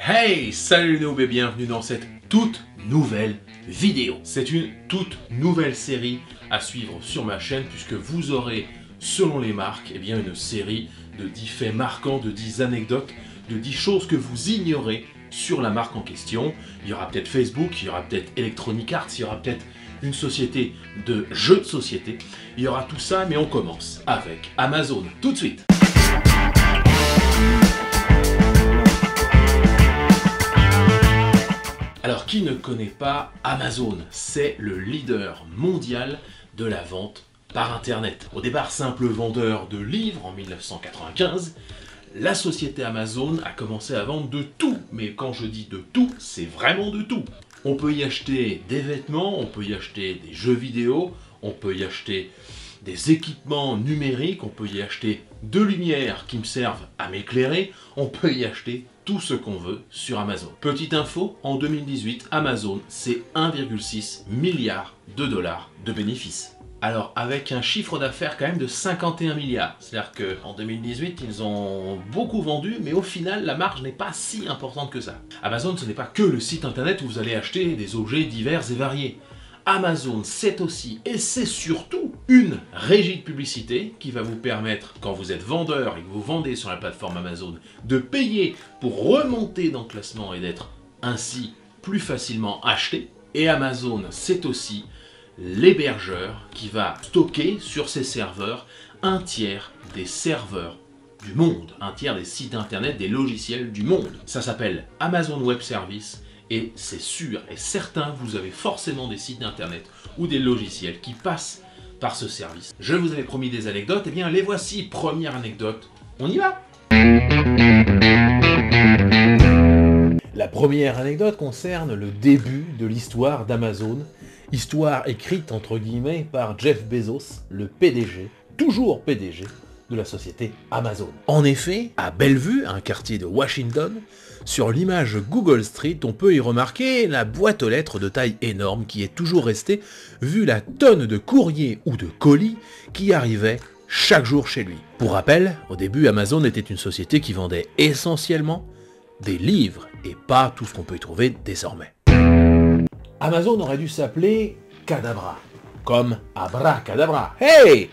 Hey, salut les noobs et bienvenue dans cette toute nouvelle vidéo. C'est une toute nouvelle série à suivre sur ma chaîne puisque vous aurez, selon les marques, une série de 10 faits marquants, de 10 anecdotes, de 10 choses que vous ignorez sur la marque en question. Il y aura peut-être Facebook, il y aura peut-être Electronic Arts, il y aura peut-être une société de jeux de société. Il y aura tout ça, mais on commence avec Amazon tout de suite. Alors, qui ne connaît pas Amazon? C'est le leader mondial de la vente par Internet. Au départ, simple vendeur de livres en 1995, la société Amazon a commencé à vendre de tout. Mais quand je dis de tout, c'est vraiment de tout. On peut y acheter des vêtements, on peut y acheter des jeux vidéo, on peut y acheter des équipements numériques, on peut y acheter de lumières qui me servent à m'éclairer, on peut y acheter tout ce qu'on veut sur Amazon. Petite info, en 2018, Amazon, c'est 1,6 milliard de dollars de bénéfices. Alors, avec un chiffre d'affaires quand même de 51 milliards. C'est-à-dire qu'en 2018, ils ont beaucoup vendu, mais au final, la marge n'est pas si importante que ça. Amazon, ce n'est pas que le site internet où vous allez acheter des objets divers et variés. Amazon, c'est aussi et c'est surtout une régie de publicité qui va vous permettre, quand vous êtes vendeur et que vous vendez sur la plateforme Amazon, de payer pour remonter dans le classement et d'être ainsi plus facilement acheté. Et Amazon, c'est aussi l'hébergeur qui va stocker sur ses serveurs un tiers des serveurs du monde, un tiers des sites internet, des logiciels du monde. Ça s'appelle Amazon Web Services. Et c'est sûr et certain, vous avez forcément des sites internet ou des logiciels qui passent par ce service. Je vous avais promis des anecdotes, et bien les voici. Première anecdote, on y va. La première anecdote concerne le début de l'histoire d'Amazon. Histoire écrite entre guillemets par Jeff Bezos, le PDG, toujours PDG, de la société Amazon. En effet, à Bellevue, un quartier de Washington, sur l'image Google Street, on peut y remarquer la boîte aux lettres de taille énorme qui est toujours restée, vu la tonne de courriers ou de colis qui arrivaient chaque jour chez lui. Pour rappel, au début, Amazon était une société qui vendait essentiellement des livres et pas tout ce qu'on peut y trouver désormais. Amazon aurait dû s'appeler Cadabra, comme Abracadabra. Hey!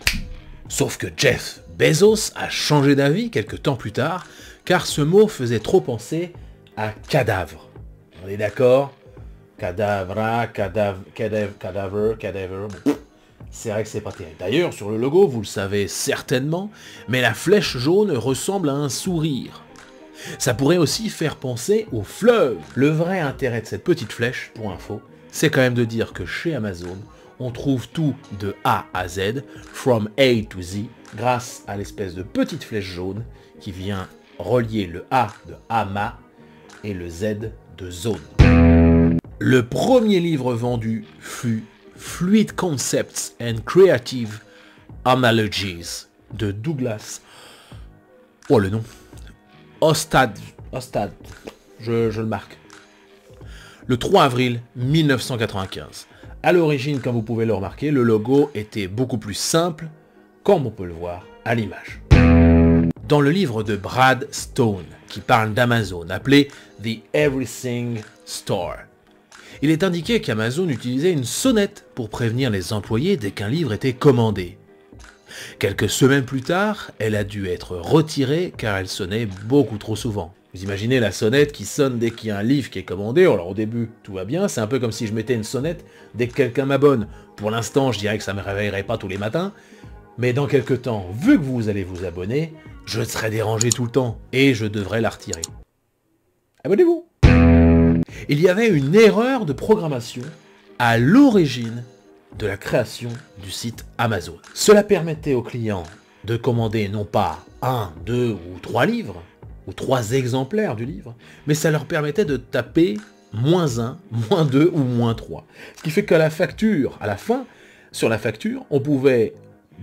Sauf que Jeff Bezos a changé d'avis quelques temps plus tard, car ce mot faisait trop penser à cadavre. On est d'accord? Cadavra, cadaver. Bon, c'est vrai que c'est pas terrible. D'ailleurs, sur le logo, vous le savez certainement, mais la flèche jaune ressemble à un sourire. Ça pourrait aussi faire penser au fleuve. Le vrai intérêt de cette petite flèche, pour info, c'est quand même de dire que chez Amazon, on trouve tout de A à Z, from A to Z, grâce à l'espèce de petite flèche jaune qui vient relier le A de Ama et le Z de Zone. Le premier livre vendu fut Fluid Concepts and Creative Analogies de Douglas. Oh le nom. Ostad. Je le marque. Le 3 avril 1995. À l'origine, comme vous pouvez le remarquer, le logo était beaucoup plus simple, comme on peut le voir à l'image. Dans le livre de Brad Stone, qui parle d'Amazon, appelé The Everything Store, il est indiqué qu'Amazon utilisait une sonnette pour prévenir les employés dès qu'un livre était commandé. Quelques semaines plus tard, elle a dû être retirée car elle sonnait beaucoup trop souvent. Vous imaginez la sonnette qui sonne dès qu'il y a un livre qui est commandé. Alors au début, tout va bien, c'est un peu comme si je mettais une sonnette dès que quelqu'un m'abonne. Pour l'instant, je dirais que ça ne me réveillerait pas tous les matins, mais dans quelques temps, vu que vous allez vous abonner, je serai dérangé tout le temps, et je devrais la retirer. Abonnez-vous! Il y avait une erreur de programmation à l'origine de la création du site Amazon. Cela permettait aux clients de commander non pas 1, 2 ou 3 livres, ou 3 exemplaires du livre, mais ça leur permettait de taper -1, -2 ou -3. Ce qui fait qu'à la facture, à la fin, sur la facture, on pouvait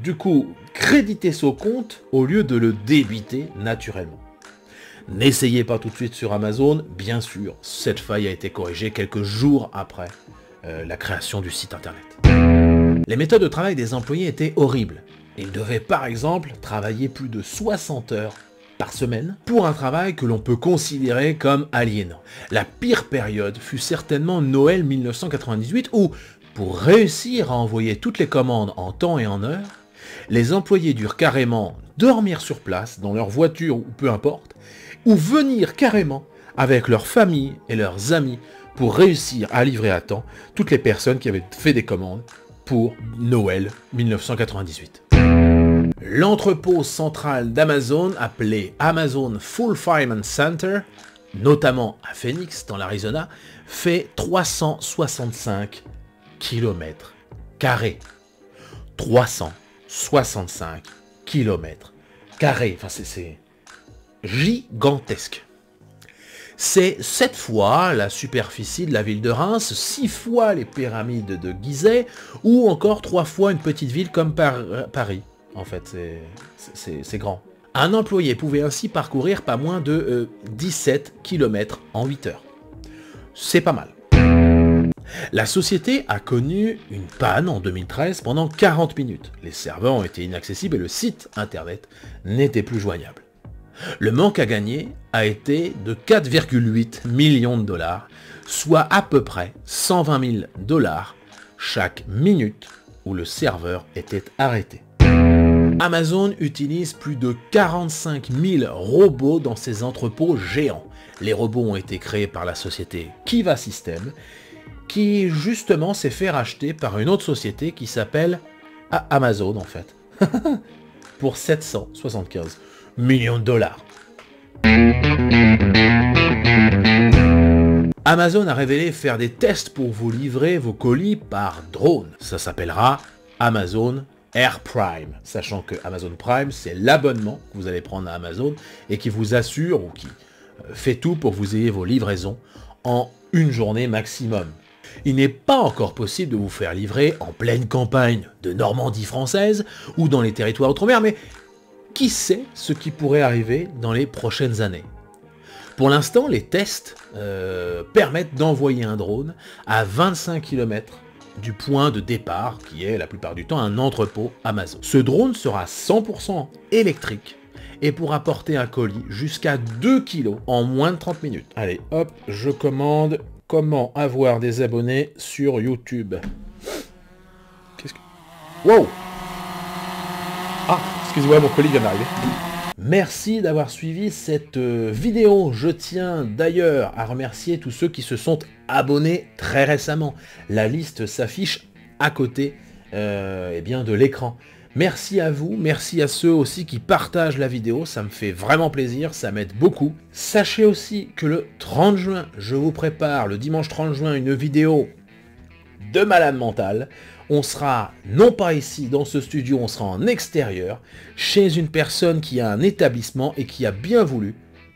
du coup créditer son compte au lieu de le débiter naturellement. N'essayez pas tout de suite sur Amazon, bien sûr, cette faille a été corrigée quelques jours après la création du site internet. Les méthodes de travail des employés étaient horribles. Ils devaient par exemple travailler plus de 60 heures par semaine pour un travail que l'on peut considérer comme aliénant. La pire période fut certainement Noël 1998 où, pour réussir à envoyer toutes les commandes en temps et en heure, les employés durent carrément dormir sur place, dans leur voiture ou peu importe, ou venir carrément avec leur famille et leurs amis pour réussir à livrer à temps toutes les personnes qui avaient fait des commandes pour Noël 1998. L'entrepôt central d'Amazon, appelé Amazon Fulfillment Center, notamment à Phoenix, dans l'Arizona, fait 365 km². 365 km². Enfin, c'est gigantesque. C'est 7 fois la superficie de la ville de Reims, 6 fois les pyramides de Gizeh, ou encore 3 fois une petite ville comme Paris. En fait, c'est grand. Un employé pouvait ainsi parcourir pas moins de 17 km en 8 heures. C'est pas mal. La société a connu une panne en 2013 pendant 40 minutes. Les serveurs ont été inaccessibles et le site internet n'était plus joignable. Le manque à gagner a été de 4,8 millions de dollars, soit à peu près 120 000 dollars chaque minute où le serveur était arrêté. Amazon utilise plus de 45 000 robots dans ses entrepôts géants. Les robots ont été créés par la société Kiva Systems, qui justement s'est fait racheter par une autre société qui s'appelle Amazon en fait, pour 775 millions de dollars. Amazon a révélé faire des tests pour vous livrer vos colis par drone. Ça s'appellera Amazon Air Prime, sachant que Amazon Prime, c'est l'abonnement que vous allez prendre à Amazon et qui vous assure ou qui fait tout pour que vous ayez vos livraisons en une journée maximum. Il n'est pas encore possible de vous faire livrer en pleine campagne de Normandie française ou dans les territoires outre-mer, mais qui sait ce qui pourrait arriver dans les prochaines années. Pour l'instant, les tests permettent d'envoyer un drone à 25 km du point de départ, qui est la plupart du temps un entrepôt Amazon. Ce drone sera 100% électrique et pourra porter un colis jusqu'à 2 kg en moins de 30 minutes. Allez, hop, je commande comment avoir des abonnés sur YouTube. Qu'est-ce que... Wow! Ah, excusez-moi, mon colis vient d'arriver. Merci d'avoir suivi cette vidéo. Je tiens d'ailleurs à remercier tous ceux qui se sont abonnés très récemment. La liste s'affiche à côté de l'écran. Merci à vous, merci à ceux aussi qui partagent la vidéo, ça me fait vraiment plaisir, ça m'aide beaucoup. Sachez aussi que le 30 juin, je vous prépare, le dimanche 30 juin, une vidéo de malade mental. On sera, non pas ici dans ce studio, on sera en extérieur, chez une personne qui a un établissement et qui a bien voulu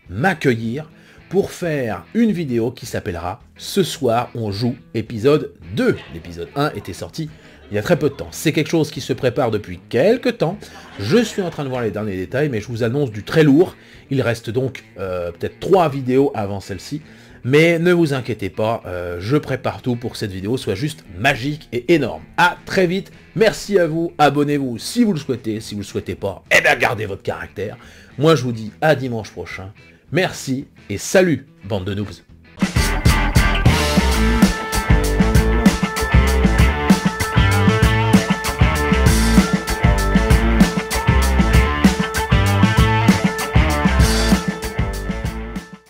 m'accueillir pour faire une vidéo qui s'appellera « Ce soir, on joue épisode 2 ». L'épisode 1 était sorti il y a très peu de temps. C'est quelque chose qui se prépare depuis quelques temps. Je suis en train de voir les derniers détails, mais je vous annonce du très lourd. Il reste donc peut-être 3 vidéos avant celle-ci. Mais ne vous inquiétez pas, je prépare tout pour que cette vidéo soit juste magique et énorme. À très vite, merci à vous, abonnez-vous si vous le souhaitez, si vous le souhaitez pas, eh bien gardez votre caractère. Moi je vous dis à dimanche prochain, merci et salut, bande de noobs.